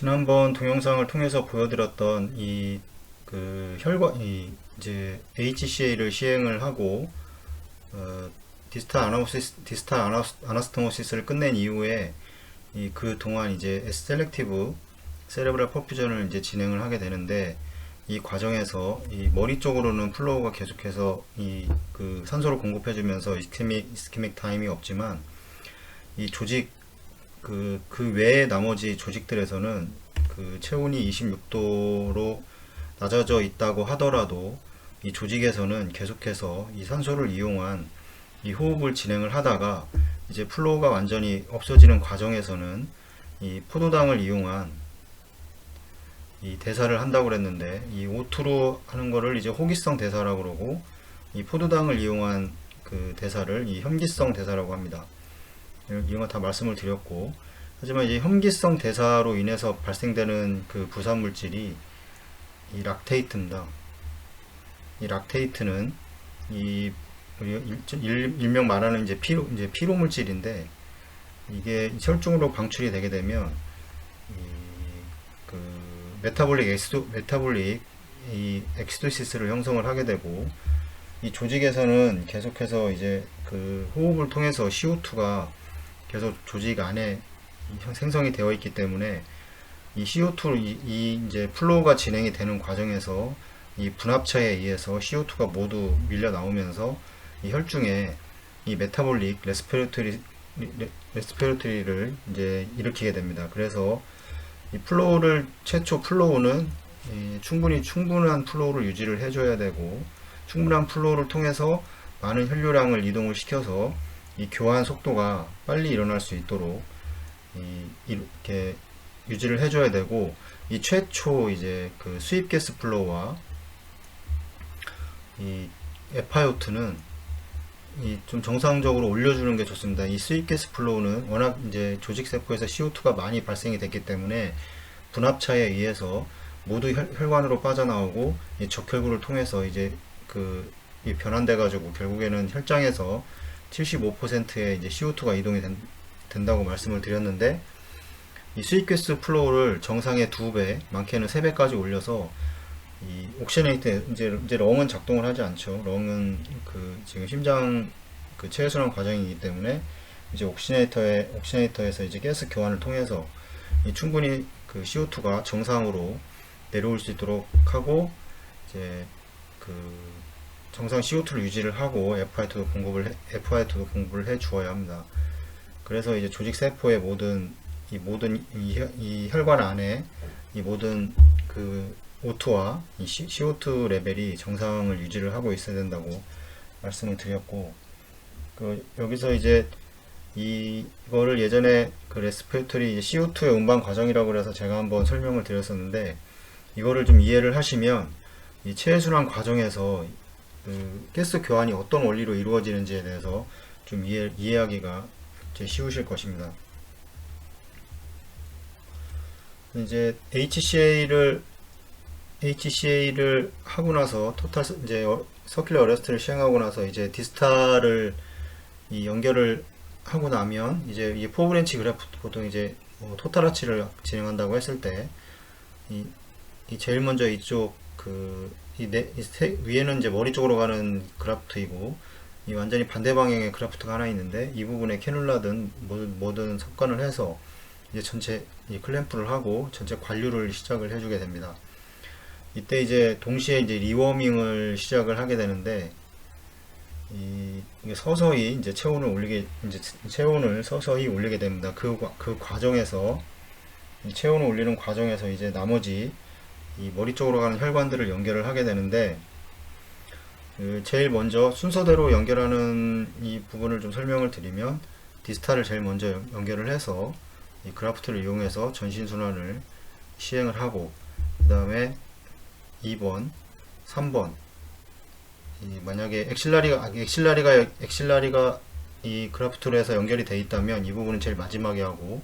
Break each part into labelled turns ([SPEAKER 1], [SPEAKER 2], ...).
[SPEAKER 1] 지난번 동영상을 통해서 보여드렸던 이제 HCA를 시행을 하고 디스탈 아나스토모시스를 끝낸 이후에 그 동안 이제 셀렉티브 세레브랄 퍼퓨전을 이제 진행을 하게 되는데, 이 과정에서 이 머리 쪽으로는 플로우가 계속해서 그 산소를 공급해주면서 이스케믹 타임이 없지만, 이 조직 그 외의 나머지 조직들에서는 그 체온이 26도로 낮아져 있다고 하더라도 이 조직에서는 계속해서 이 산소를 이용한 이 호흡을 진행을 하다가 이제 플로우가 완전히 없어지는 과정에서는 이 포도당을 이용한 이 대사를 한다고 그랬는데, 이 O2로 하는 거를 이제 호기성 대사라고 그러고, 이 포도당을 이용한 그 대사를 이 혐기성 대사라고 합니다. 이런 거 다 말씀을 드렸고, 하지만 이제 혐기성 대사로 인해서 발생되는 그 부산 물질이 이 락테이트입니다. 이 락테이트는 이 일명 말하는 이제 피로 물질인데, 이게 혈중으로 방출이 되게 되면 그 메타볼릭 이 엑시도시스를 형성을 하게 되고, 이 조직에서는 계속해서 이제 그 호흡을 통해서 CO2가 계속 조직 안에 생성이 되어 있기 때문에, 이 CO2 이제 플로우가 진행이 되는 과정에서 이 분압차에 의해서 CO2가 모두 밀려 나오면서 이 혈중에 이 메타볼릭 레스피레토리를 이제 일으키게 됩니다. 그래서 이 최초 플로우는 충분한 플로우를 유지를 해줘야 되고, 충분한 플로우를 통해서 많은 혈류량을 이동을 시켜서 이 교환 속도가 빨리 일어날 수 있도록 이렇게 유지를 해줘야 되고, 이 최초 이제 그 수입 가스 플로우와 이 FiO2는 좀 정상적으로 올려주는 게 좋습니다. 이 수입 가스 플로우는 워낙 이제 조직 세포에서 CO2가 많이 발생이 됐기 때문에 분압차에 의해서 모두 혈관으로 빠져나오고, 이 적혈구를 통해서 이제 변환돼 가지고 결국에는 혈장에서 75%의 이제 CO2가 이동이 된다고 말씀을 드렸는데, 이 수익가스 플로우를 정상의 2배, 많게는 3배까지 올려서 이 옥시네이터, 이제 렁은 작동을 하지 않죠. 렁은 지금 심장 체외순환 과정이기 때문에 이제 옥시네이터에서 이제 가스 교환을 통해서 충분히 그 CO2가 정상으로 내려올 수 있도록 하고, 이제 정상 CO2를 유지를 하고 FiO2도 공급을 해 주어야 합니다. 그래서 이제 조직 세포의 모든 이 혈관 안에 이 모든 그 O2와 이 CO2 레벨이 정상을 유지를 하고 있어야 된다고 말씀을 드렸고, 여기서 이제 이거를 예전에 그 레스피레토리 CO2의 운반 과정이라고 해서 제가 한번 설명을 드렸었는데, 이거를 좀 이해를 하시면 이 체외순환 과정에서 가스 교환이 어떤 원리로 이루어지는지에 대해서 좀 이해하기가 쉬우실 것입니다. 이제 HCA를 하고 나서 이제 서큘러 어레스트를 시행하고 나서 이제 디스탈을 연결을 하고 나면, 이제 이 포브렌치 그래프트 보통 이제 토탈아치를 진행한다고 했을 때 제일 먼저 이쪽 위에는 이제 머리 쪽으로 가는 그라프트이고, 이 완전히 반대 방향의 그라프트가 하나 있는데, 이 부분에 캐놀라든 뭐든 습관을 해서 이제 전체 클램프를 하고 전체 관류를 시작을 해주게 됩니다. 이때 이제 동시에 이제 리워밍을 시작을 하게 되는데, 이게 서서히 이제 체온을 서서히 올리게 됩니다. 그 과정에서 체온을 올리는 과정에서 이제 나머지 이 머리 쪽으로 가는 혈관들을 연결을 하게 되는데, 제일 먼저 순서대로 연결하는 이 부분을 좀 설명을 드리면, 디스탈을 제일 먼저 연결을 해서 이 그라프트를 이용해서 전신순환을 시행을 하고, 그 다음에 2번, 3번, 만약에 엑실라리가 이 그라프트로 해서 연결이 되어 있다면 이 부분은 제일 마지막에 하고,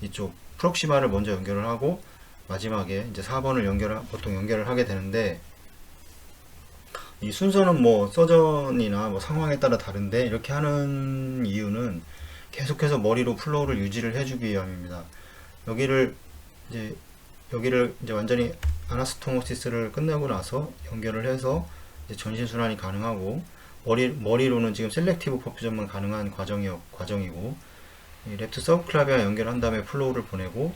[SPEAKER 1] 이쪽 프록시마를 먼저 연결을 하고 마지막에 이제 4번을 보통 연결을 하게 되는데, 이 순서는 뭐 서전이나 뭐 상황에 따라 다른데, 이렇게 하는 이유는 계속해서 머리로 플로우를 유지를 해주기 위함입니다. 여기를 이제 여기를 이제 완전히 아나스토모시스를 끝내고 나서 연결을 해서 이제 전신 순환이 가능하고, 머리로는 지금 셀렉티브 퍼퓨전만 가능한 과정이고, 이 랩트 서브클라비아 연결한 다음에 플로우를 보내고,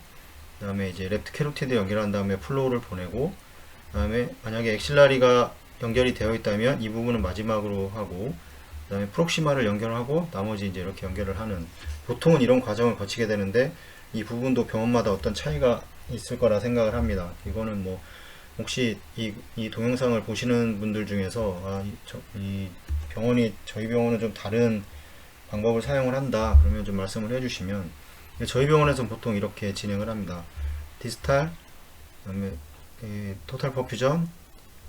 [SPEAKER 1] 그 다음에 이제 랩트 캐로티드 연결한 다음에 플로우를 보내고, 그 다음에 만약에 엑실라리가 연결이 되어 있다면 이 부분은 마지막으로 하고, 그 다음에 프록시마를 연결하고 나머지 이제 이렇게 연결을 하는, 보통은 이런 과정을 거치게 되는데 이 부분도 병원마다 어떤 차이가 있을 거라 생각을 합니다. 이거는 뭐 혹시 이 동영상을 보시는 분들 중에서 이 병원이 저희 병원은 좀 다른 방법을 사용을 한다 그러면 좀 말씀을 해주시면, 저희 병원에서는 보통 이렇게 진행을 합니다. 디스탈, 그다음에 토탈 퍼퓨전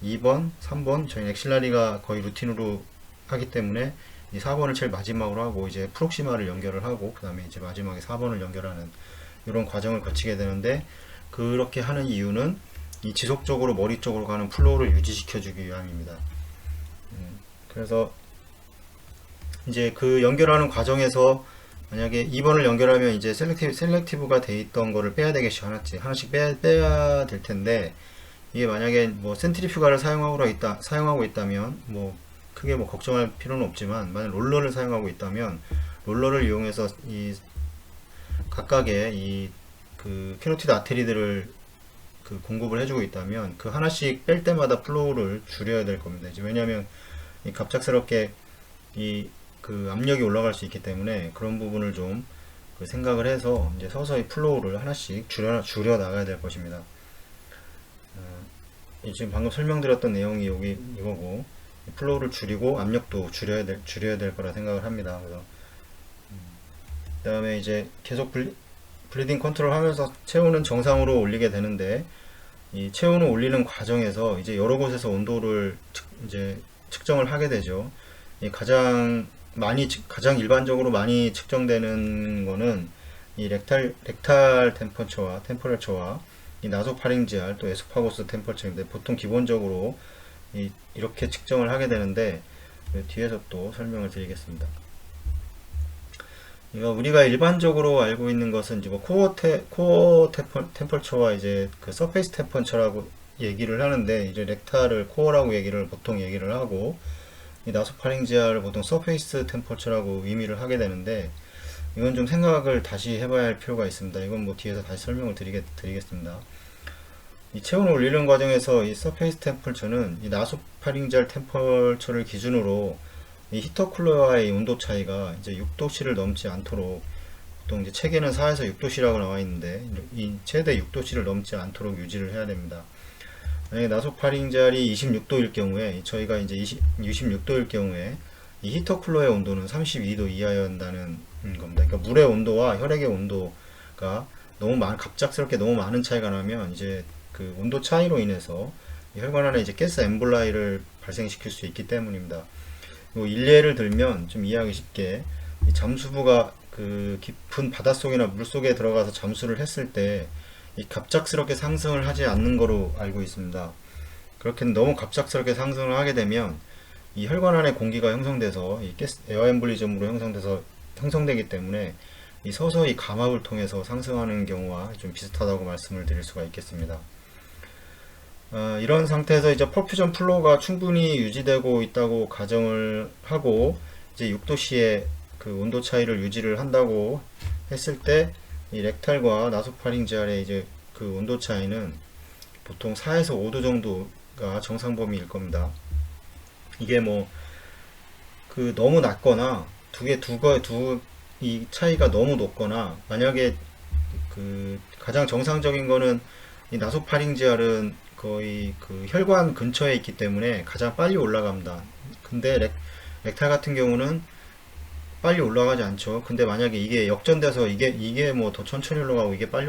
[SPEAKER 1] 2번, 3번, 저희 엑실라리가 거의 루틴으로 하기 때문에 이 4번을 제일 마지막으로 하고 이제 프록시마를 연결을 하고 그 다음에 이제 마지막에 4번을 연결하는 이런 과정을 거치게 되는데, 그렇게 하는 이유는 이 지속적으로 머리 쪽으로 가는 플로우를 유지시켜 주기 위함입니다. 그래서 이제 그 연결하는 과정에서 만약에 2번을 연결하면 이제 셀렉티브가 돼 있던 거를 빼야 되겠죠. 하나씩 빼야 될 텐데, 이게 만약에 뭐 센트리퓨가를 사용하고 있다면 뭐 크게 뭐 걱정할 필요는 없지만, 만약 롤러를 사용하고 있다면 롤러를 이용해서 이 각각의 이 그 캐로티드 아테리들을 그 공급을 해주고 있다면 그 하나씩 뺄 때마다 플로우를 줄여야 될 겁니다. 이제 왜냐하면 이 갑작스럽게 이 그 압력이 올라갈 수 있기 때문에 그런 부분을 좀 그 생각을 해서 이제 서서히 플로우를 하나씩 줄여 나가야 될 것입니다. 지금 방금 설명드렸던 내용이 이거고, 플로우를 줄이고 압력도 줄여야 될 거라 생각을 합니다. 그래서 그 다음에 이제 계속 블리딩 컨트롤 하면서 체온은 정상으로 올리게 되는데, 이 체온을 올리는 과정에서 이제 여러 곳에서 온도를 이제 측정을 하게 되죠. 가장 일반적으로 많이 측정되는 거는 이 렉탈 템퍼처와 이 나소파링지알 또 에소파고스 템퍼처인데, 보통 기본적으로 이렇게 측정을 하게 되는데, 뒤에서 또 설명을 드리겠습니다. 이거 우리가 일반적으로 알고 있는 것은 이제 뭐 코어 템퍼처와 이제 그 서페이스 템퍼처라고 얘기를 하는데, 이제 렉탈을 코어라고 보통 얘기를 하고, 이 나소파링지아를 보통 서페이스 템퍼처라고 의미를 하게 되는데, 이건 좀 생각을 다시 해봐야 할 필요가 있습니다. 이건 뭐 뒤에서 다시 설명을 드리겠습니다. 이 체온을 올리는 과정에서 이 서페이스 템퍼처는 이 나소파링지알 템퍼처를 기준으로 이 히터 쿨러와의 온도 차이가 이제 6도씨를 넘지 않도록, 보통 이제 책에는 4에서 6도씨라고 나와 있는데 이 최대 6도씨를 넘지 않도록 유지를 해야 됩니다. 만약에 나소파링지알이 26도일 경우에, 저희가 이제 26도일 경우에 이 히터 쿨러의 온도는 32도 이하여야 한다는 겁니다. 그러니까 물의 온도와 혈액의 온도가 갑작스럽게 너무 많은 차이가 나면 이제 그 온도 차이로 인해서 혈관 안에 이제 가스 엠볼라이를 발생시킬 수 있기 때문입니다. 일례를 들면 좀 이해하기 쉽게, 이 잠수부가 그 깊은 바닷속이나 물속에 들어가서 잠수를 했을 때 이 갑작스럽게 상승을 하지 않는 거로 알고 있습니다. 그렇게 너무 갑작스럽게 상승을 하게 되면 이 혈관 안에 공기가 형성돼서 이 에어 엠볼리즘으로 형성되기 때문에 이 서서히 감압을 통해서 상승하는 경우와 좀 비슷하다고 말씀을 드릴 수가 있겠습니다. 이런 상태에서 이제 퍼퓨전 플로우가 충분히 유지되고 있다고 가정을 하고, 이제 6도씨의 그 온도 차이를 유지를 한다고 했을 때, 이 렉탈과 나소파링지알의 이제 그 온도 차이는 보통 4에서 5도 정도가 정상 범위일 겁니다. 이게 뭐 그 너무 낮거나 이 차이가 너무 높거나, 만약에 그 가장 정상적인 거는 이 나소파링지알은 거의 그 혈관 근처에 있기 때문에 가장 빨리 올라갑니다. 근데 렉탈 같은 경우는 빨리 올라가지 않죠. 근데 만약에 이게 역전돼서 이게 뭐 더 천천히 올라가고 이게 빨리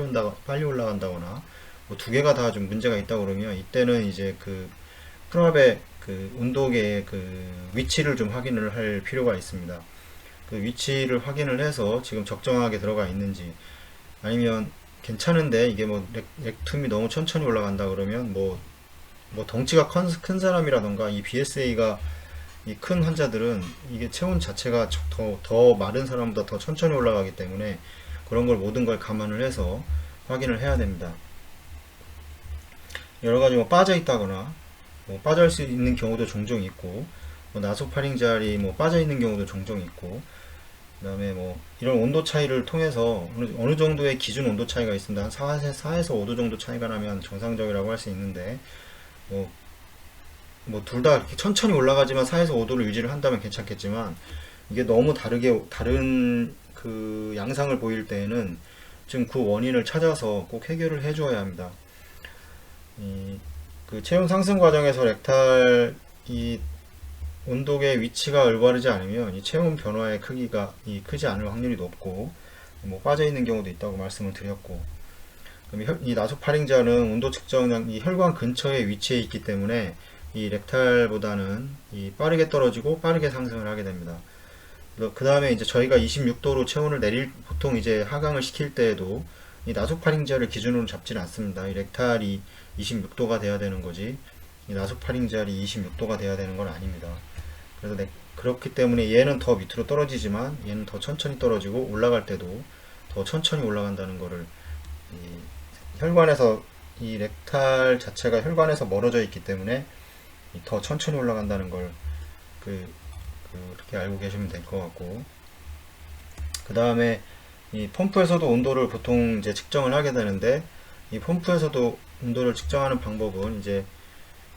[SPEAKER 1] 올라간다거나 뭐 두 개가 다 좀 문제가 있다 그러면, 이때는 이제 그 프랍의 그 온도계의 그 위치를 좀 확인을 할 필요가 있습니다. 그 위치를 확인을 해서 지금 적정하게 들어가 있는지, 아니면 괜찮은데 이게 뭐 렉툼이 너무 천천히 올라간다 그러면 뭐 덩치가 큰 사람이라던가 이 BSA가 이 큰 환자들은 이게 체온 자체가 더 마른 사람보다 더 천천히 올라가기 때문에 그런 걸 모든 걸 감안을 해서 확인을 해야 됩니다. 여러 가지 뭐 빠져 있다거나 뭐 빠질 수 있는 경우도 종종 있고, 뭐 나소파링젤이 뭐 빠져 있는 경우도 종종 있고, 그다음에 뭐 이런 온도 차이를 통해서 어느 정도의 기준 온도 차이가 있습니다. 한 4에서 5도 정도 차이가 나면 정상적이라고 할 수 있는데, 뭐 둘 다 이렇게 천천히 올라가지만 4에서 5도를 유지를 한다면 괜찮겠지만, 이게 너무 다른 그 양상을 보일 때에는 지금 그 원인을 찾아서 꼭 해결을 해줘야 합니다. 그 체온 상승 과정에서 렉탈 이 온도계의 위치가 올바르지 않으면 이 체온 변화의 크기가 크지 않을 확률이 높고, 뭐 빠져 있는 경우도 있다고 말씀을 드렸고, 그럼 이 나소파링자는 온도 측정량 이 혈관 근처에 위치해 있기 때문에 이 렉탈보다는 이 빠르게 떨어지고 빠르게 상승을 하게 됩니다. 그 다음에 이제 저희가 26도로 체온을 보통 이제 하강을 시킬 때에도 이 나소파링자를 기준으로 잡지는 않습니다. 이 렉탈이 26도가 돼야 되는 거지, 이 나소파링자이 26도가 돼야 되는 건 아닙니다. 그래서 그렇기 때문에 얘는 더 밑으로 떨어지지만 얘는 더 천천히 떨어지고, 올라갈 때도 더 천천히 올라간다는 거를, 혈관에서 이 렉탈 자체가 혈관에서 멀어져 있기 때문에 더 천천히 올라간다는 걸 그렇게 알고 계시면 될 것 같고, 그 다음에 이 펌프에서도 온도를 보통 이제 측정을 하게 되는데, 이 펌프에서도 온도를 측정하는 방법은 이제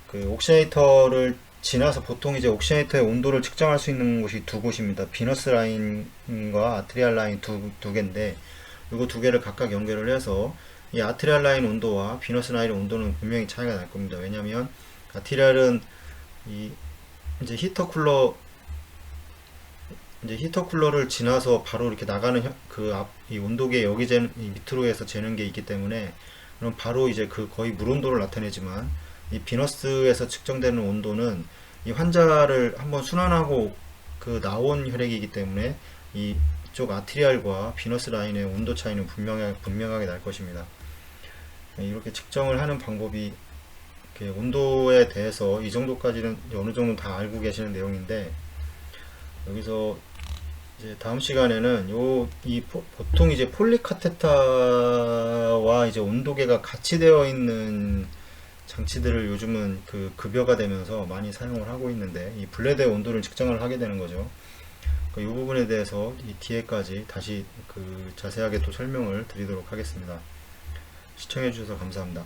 [SPEAKER 1] 그 옥시네이터를 지나서 보통 이제 옥시네이터의 온도를 측정할 수 있는 곳이 두 곳입니다. 비너스 라인과 아트리알 라인 두 개인데, 이거 두 개를 각각 연결을 해서 이 아트리알 라인 온도와 비너스 라인 온도는 분명히 차이가 날 겁니다. 왜냐면 아트리알은 이제 히터 쿨러를 지나서 바로 이렇게 나가는 이 온도계 이 밑으로 해서 재는 게 있기 때문에, 그럼 바로 이제 그 거의 물 온도를 나타내지만, 이 비너스에서 측정되는 온도는 이 환자를 한번 순환하고 나온 혈액이기 때문에 이쪽 아트리알과 비너스 라인의 온도 차이는 분명하게 날 것입니다. 이렇게 측정을 하는 방법이, 온도에 대해서 이 정도까지는 어느 정도 다 알고 계시는 내용인데, 여기서 이제 다음 시간에는 보통 이제 폴리카테타와 이제 온도계가 같이 되어 있는 장치들을 요즘은 급여가 되면서 많이 사용을 하고 있는데, 이 블레드의 온도를 측정을 하게 되는 거죠. 이 부분에 대해서 이 뒤에까지 다시 자세하게 또 설명을 드리도록 하겠습니다. 시청해 주셔서 감사합니다.